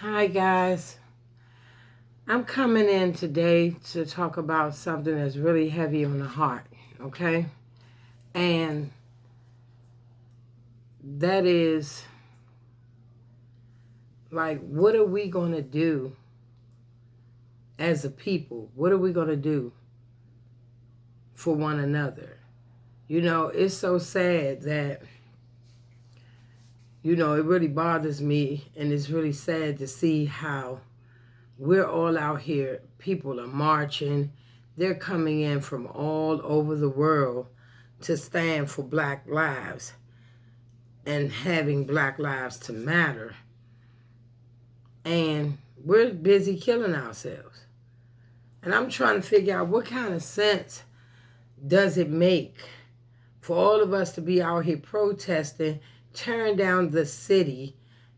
Hi guys, I'm coming in today to talk about something that's really heavy on the heart, okay? And that is like, what are we going to do as a people? What are we going to do for one another? You know, it's so sad that, it really bothers me, and it's really sad to see how we're all out here. People are marching. They're coming in from all over the world to stand for Black lives and having Black lives to matter. And we're busy killing ourselves. And I'm trying to figure out what kind of sense does it make for all of us to be out here protesting, tearing down the city,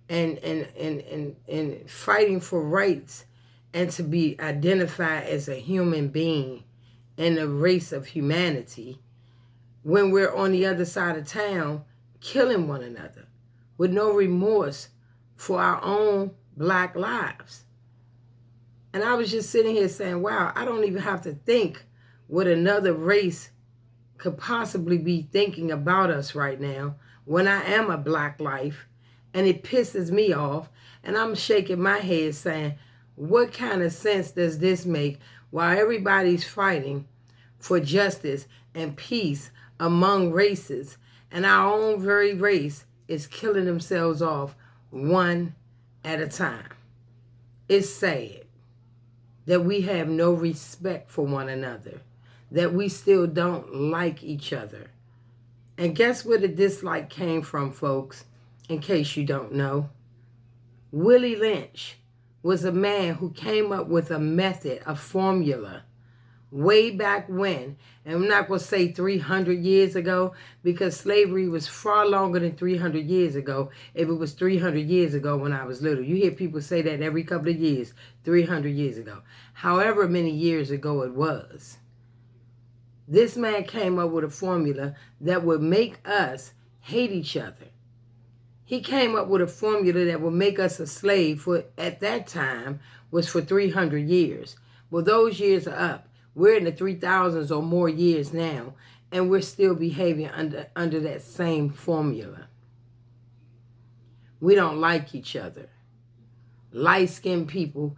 and fighting for rights, and to be identified as a human being in the race of humanity, when we're on the other side of town killing one another with no remorse for our own Black lives. And I was just sitting here saying, wow, I don't even have to think what another race could possibly be thinking about us right now when I am a Black life, and it pisses me off, and I'm shaking my head saying, what kind of sense does this make while everybody's fighting for justice and peace among races, and our own very race is killing themselves off one at a time? It's sad that we have no respect for one another, that we still don't like each other. And guess where the dislike came from, folks, in case you don't know? Willie Lynch was a man who came up with a method, a formula, way back when. And I'm not going to say 300 years ago, because slavery was far longer than 300 years ago. If it was 300 years ago when I was little. You hear people say that every couple of years, 300 years ago. However many years ago it was. This man came up with a formula that would make us hate each other. He came up with a formula that would make us a slave for, at that time, was for 300 years. Well, those years are up. We're in the 3,000s or more years now, and we're still behaving under that same formula. We don't like each other. Light-skinned people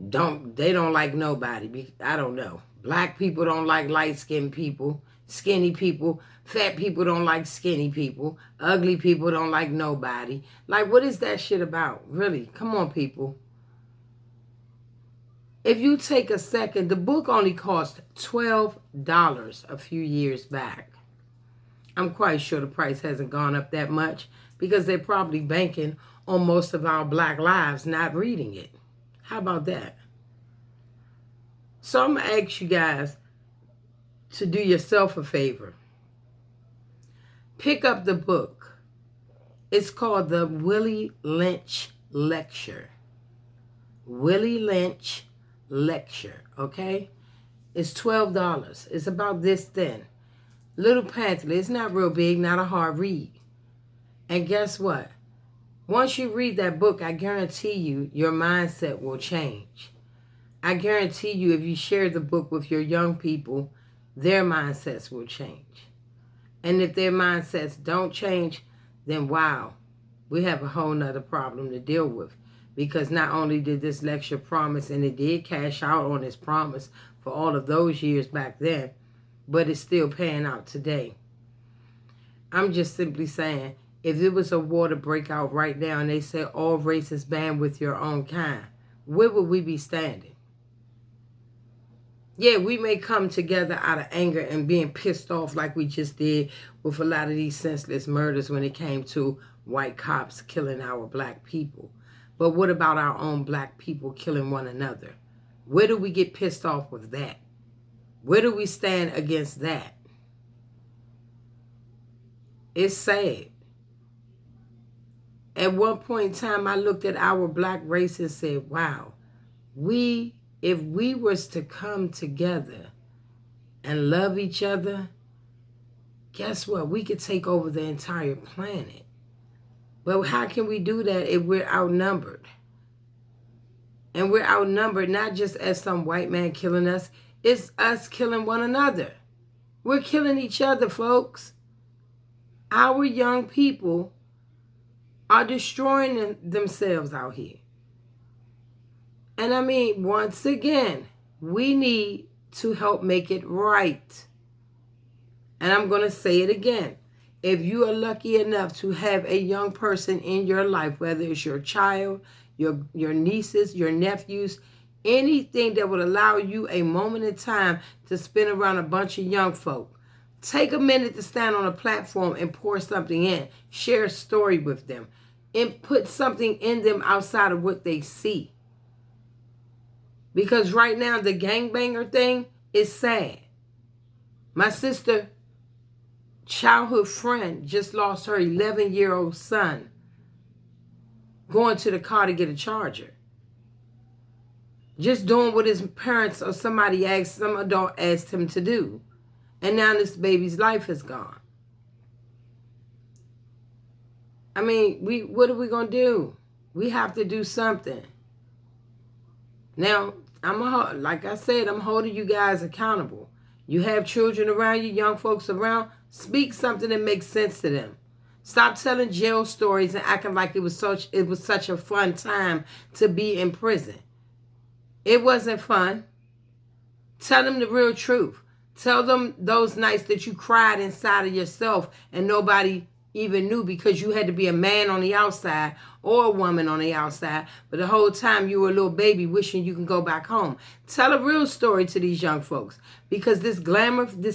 don't like nobody. I don't know. Black people don't like light-skinned people. Skinny people, fat people don't like skinny people. Ugly people don't like nobody. Like, what is that shit about? Really? Come on, people. If you take a second, the book only cost $12 a few years back. I'm quite sure the price hasn't gone up that much, because they're probably banking on most of our Black lives not reading it. How about that? So I'm going to ask you guys to do yourself a favor. Pick up the book. It's called the Willie Lynch Lecture. Willie Lynch Lecture, okay? It's $12. It's about this thin. Little pamphlet. It's not real big, not a hard read. And guess what? Once you read that book, I guarantee you, your mindset will change. I guarantee you, if you share the book with your young people, their mindsets will change. And if their mindsets don't change, then wow, we have a whole nother problem to deal with. Because not only did this lecture promise, and it did cash out on its promise for all of those years back then, but it's still paying out today. I'm just simply saying, if there was a war to break out right now and they said all races banned with your own kind, where would we be standing? Yeah, we may come together out of anger and being pissed off like we just did with a lot of these senseless murders when it came to white cops killing our Black people. But what about our own Black people killing one another? Where do we get pissed off with that? Where do we stand against that? It's sad. At one point in time, I looked at our Black race and said, wow, if we was to come together and love each other, guess what? We could take over the entire planet. But how can we do that if we're outnumbered? And we're outnumbered, not just as some white man killing us. It's us killing one another. We're killing each other, folks. Our young people are destroying themselves out here. And I mean, once again, we need to help make it right. And I'm going to say it again. If you are lucky enough to have a young person in your life, whether it's your child, your nieces, your nephews, anything that would allow you a moment in time to spend around a bunch of young folk, take a minute to stand on a platform and pour something in. Share a story with them. And put something in them outside of what they see. Because right now, the gangbanger thing is sad. My sister, childhood friend, just lost her 11-year-old son going to the car to get a charger. Just doing what his parents or somebody asked, some adult asked him to do. And now this baby's life is gone. I mean, what are we going to do? We have to do something. Now, like I said, I'm holding you guys accountable. You have children around you, young folks around, speak something that makes sense to them. Stop telling jail stories and acting like it was such a fun time to be in prison. It wasn't fun. Tell them the real truth. Tell them those nights that you cried inside of yourself and nobody even knew because you had to be a man on the outside or a woman on the outside, but the whole time you were a little baby wishing you can go back home. Tell a real story to these young folks, because this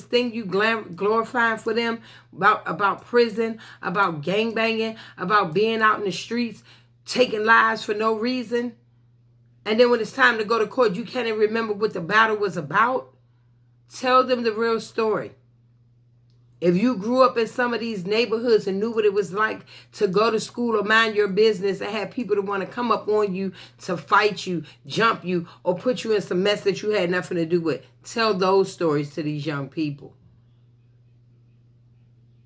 thing you glorifying for them about prison, about gangbanging, about being out in the streets, taking lives for no reason, and then when it's time to go to court, you can't even remember what the battle was about. Tell them the real story. If you grew up in some of these neighborhoods and knew what it was like to go to school or mind your business and have people that want to come up on you to fight you, jump you, or put you in some mess that you had nothing to do with, tell those stories to these young people.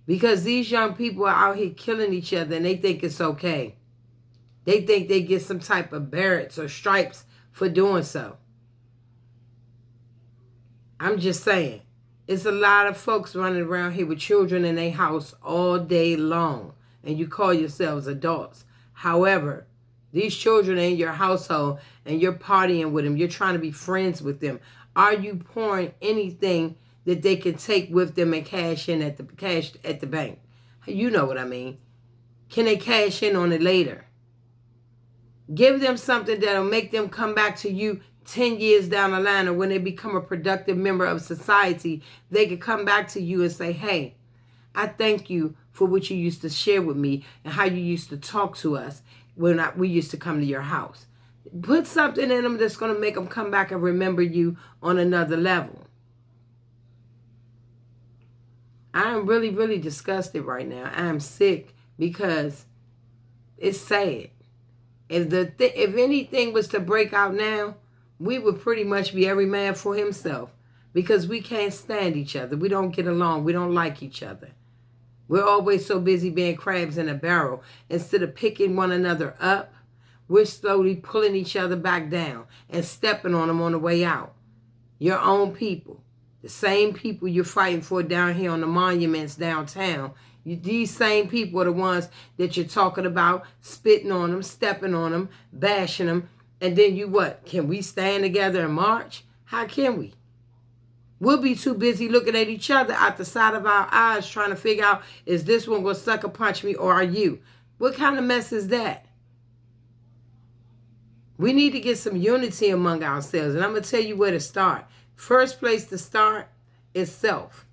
Because these young people are out here killing each other and they think it's okay. They think they get some type of barrets or stripes for doing so. I'm just saying. It's a lot of folks running around here with children in their house all day long. And you call yourselves adults. However, these children are in your household and you're partying with them. You're trying to be friends with them. Are you pouring anything that they can take with them and cash at the bank? You know what I mean. Can they cash in on it later? Give them something that'll make them come back to you 10 years down the line, or when they become a productive member of society, they can come back to you and say, hey, I thank you for what you used to share with me and how you used to talk to us when we used to come to your house. Put something in them that's going to make them come back and remember you on another level. I am really, really disgusted right now. I am sick because it's sad. If anything was to break out now, we would pretty much be every man for himself, because we can't stand each other. We don't get along. We don't like each other. We're always so busy being crabs in a barrel. Instead of picking one another up, we're slowly pulling each other back down and stepping on them on the way out. Your own people, the same people you're fighting for down here on the monuments downtown, these same people are the ones that you're talking about, spitting on them, stepping on them, bashing them. And then you what? Can we stand together and march? How can we? We'll be too busy looking at each other out the side of our eyes trying to figure out, is this one going to sucker punch me or are you? What kind of mess is that? We need to get some unity among ourselves. And I'm going to tell you where to start. First place to start is self.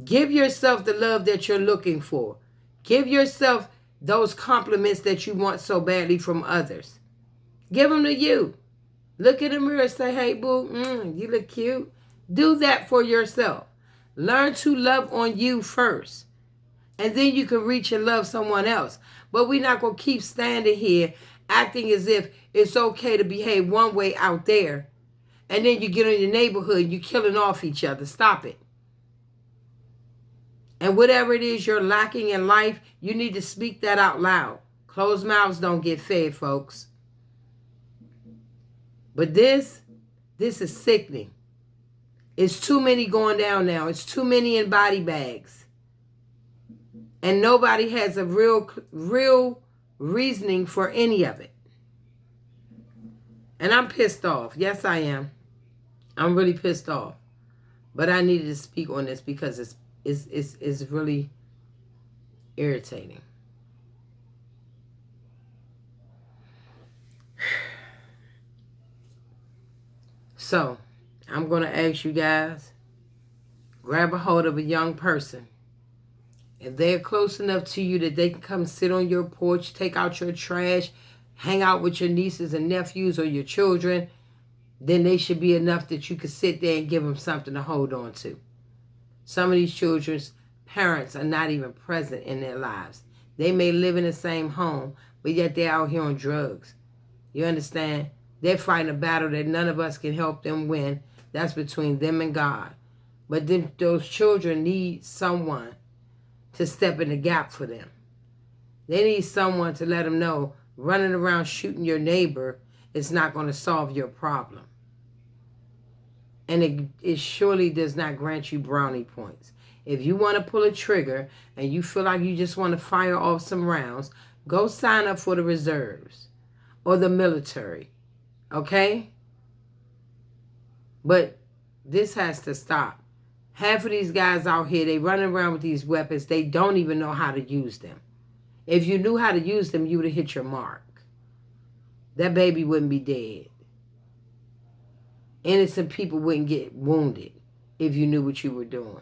Give yourself the love that you're looking for. Give yourself those compliments that you want so badly from others. Give them to you. Look in the mirror and say, hey, boo, you look cute. Do that for yourself. Learn to love on you first. And then you can reach and love someone else. But we're not going to keep standing here acting as if it's okay to behave one way out there. And then you get in your neighborhood, you're killing off each other. Stop it. And whatever it is you're lacking in life, you need to speak that out loud. Closed mouths don't get fed, folks. But this is sickening. It's too many going down now. It's too many in body bags. And nobody has a real reasoning for any of it. And I'm pissed off. Yes, I am. I'm really pissed off. But I needed to speak on this because it's really irritating. So, I'm going to ask you guys, grab a hold of a young person. If they're close enough to you that they can come sit on your porch, take out your trash, hang out with your nieces and nephews or your children, then they should be enough that you can sit there and give them something to hold on to. Some of these children's parents are not even present in their lives. They may live in the same home, but yet they're out here on drugs. You understand? They're fighting a battle that none of us can help them win. That's between them and God. But then those children need someone to step in the gap for them. They need someone to let them know running around shooting your neighbor is not going to solve your problem. And it surely does not grant you brownie points. If you want to pull a trigger and you feel like you just want to fire off some rounds, go sign up for the reserves or the military. Okay? But this has to stop. Half of these guys out here, they running around with these weapons. They don't even know how to use them. If you knew how to use them, you would have hit your mark. That baby wouldn't be dead. Innocent people wouldn't get wounded if you knew what you were doing.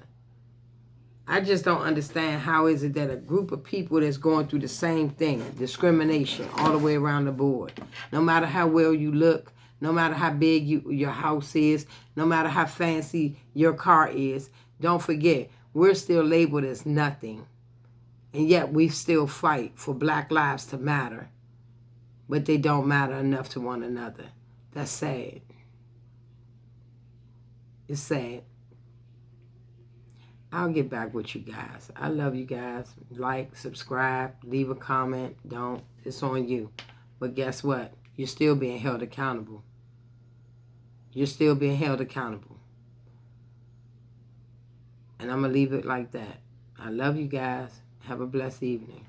I just don't understand how is it that a group of people that's going through the same thing, discrimination all the way around the board, no matter how well you look, no matter how big your house is, no matter how fancy your car is, don't forget, we're still labeled as nothing. And yet we still fight for Black lives to matter. But they don't matter enough to one another. That's sad. It's sad. I'll get back with you guys. I love you guys. Like, subscribe, leave a comment. Don't. It's on you. But guess what? You're still being held accountable. You're still being held accountable. And I'm going to leave it like that. I love you guys. Have a blessed evening.